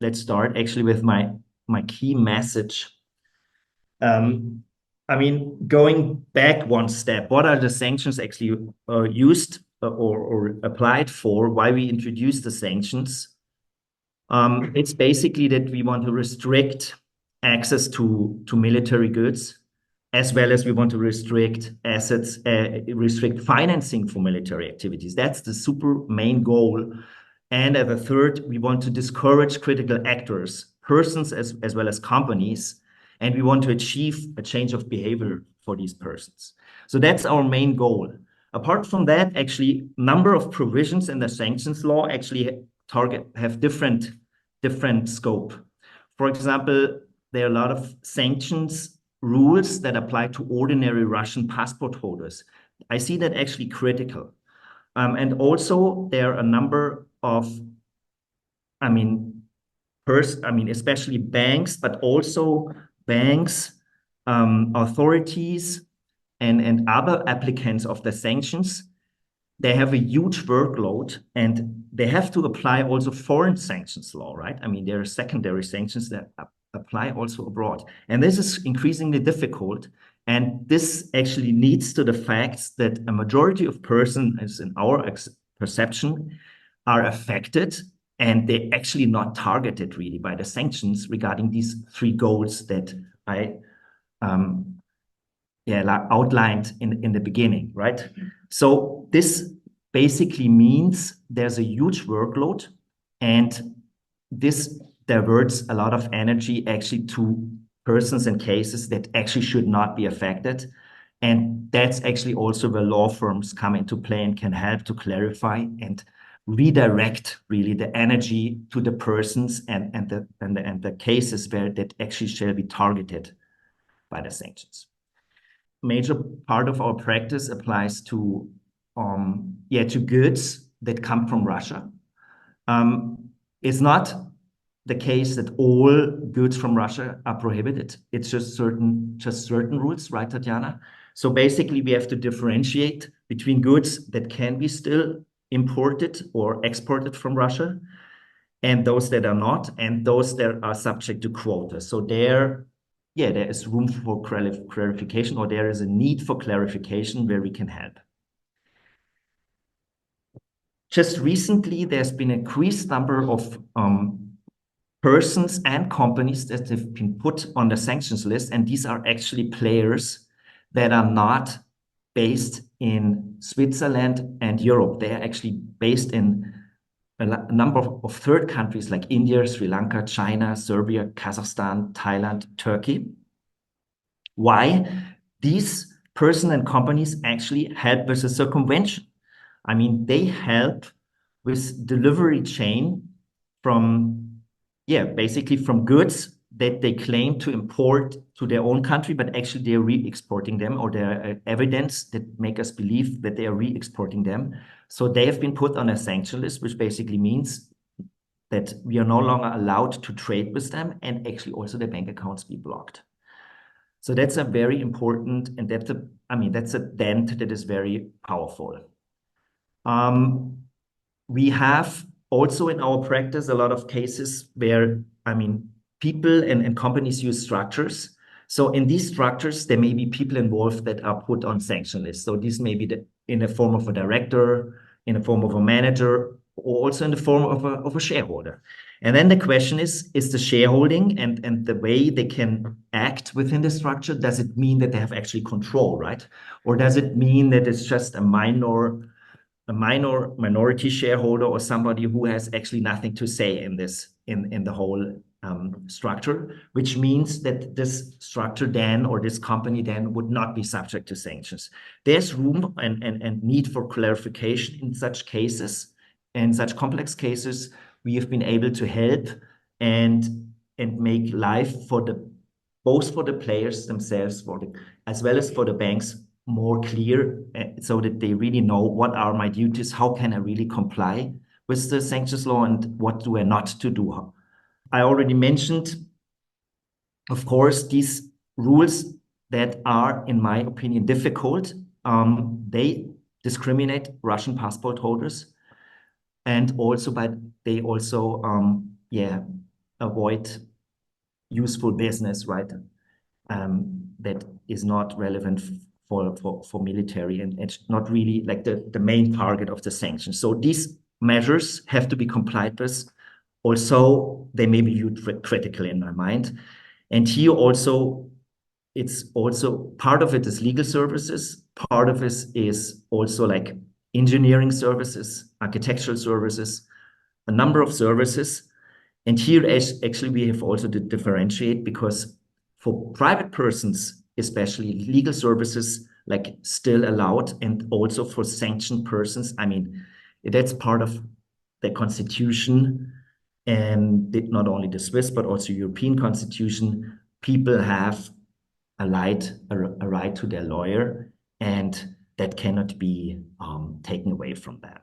let's start actually with my key message. I mean, going back one step, what are the sanctions actually used or applied for? Why we introduced the sanctions? It's basically that we want to restrict access to military goods, as well as we want to restrict assets, restrict financing for military activities. That's the super main goal. And as a third, we want to discourage critical actors, persons as well as companies, and we want to achieve a change of behavior for these persons. So that's our main goal. Apart from that, actually, number of provisions in the sanctions law actually have different scope. For example, there are a lot of sanctions rules that apply to ordinary Russian passport holders. I see that actually critical. And also there are a number of, especially banks, but also banks, authorities, and other applicants of the sanctions. They have a huge workload and they have to apply also foreign sanctions law, right? I mean, there are secondary sanctions that apply also abroad. And this is increasingly difficult. And this actually leads to the fact that a majority of persons, in our perception, are affected and they're actually not targeted really by the sanctions regarding these three goals that I outlined in the beginning, right? So this basically means there's a huge workload and this diverts a lot of energy actually to persons and cases that actually should not be affected. And that's actually also where law firms come into play and can help to clarify and redirect really the energy to the persons and the cases where that actually shall be targeted by the sanctions. Major part of our practice applies to goods that come from Russia. It's not the case that all goods from Russia are prohibited. It's just certain rules, right, Tatjana? So basically, we have to differentiate between goods that can be still imported or exported from Russia, and those that are not, and those that are subject to quotas. So there is room for clarification, or there is a need for clarification where we can help. Just recently, there's been an increased number of persons and companies that have been put on the sanctions list, and these are actually players that are not based in Switzerland and Europe. They are actually based in a number of third countries like India, Sri Lanka, China, Serbia, Kazakhstan, Thailand, Turkey. Why? These persons and companies actually help with the circumvention. I mean, they help with delivery chain from, basically from goods that they claim to import to their own country, but actually they're re-exporting them, or there are evidence that make us believe that they are re-exporting them. So they have been put on a sanction list, which basically means that we are no longer allowed to trade with them, and actually also their bank accounts be blocked. So that's a very important, and that's a dent that is very powerful. We have also in our practice a lot of cases where, people and companies use structures. So in these structures, there may be people involved that are put on sanction lists. So this may be in the form of a director, in the form of a manager, or also in the form of a shareholder. And then the question is the shareholding and the way they can act within the structure, does it mean that they have actually control, right? Or does it mean that it's just a minority shareholder or somebody who has actually nothing to say in the whole structure, which means that this structure then, or this company then, would not be subject to sanctions. There's room and need for clarification in such cases. In such complex cases, we have been able to help and make life both for the players themselves, as well as for the banks, more clear, so that they really know what are my duties, how can I really comply with the sanctions law, and what do I not to do. I already mentioned, of course, these rules that are, in my opinion, difficult. They discriminate Russian passport holders, and also, but they also, avoid useful business, right? That is not relevant for military, and it's not really like the main target of the sanctions. So these measures have to be complied with. Also, they may be viewed critically in my mind. And here also, it's also part of it is legal services, part of it is also like engineering services, architectural services, a number of services. And here actually we have also to differentiate, because for private persons, especially legal services, like still allowed, and also for sanctioned persons, I mean, that's part of the constitution, and not only the Swiss, but also European constitution. People have a right to their lawyer, and that cannot be taken away from them.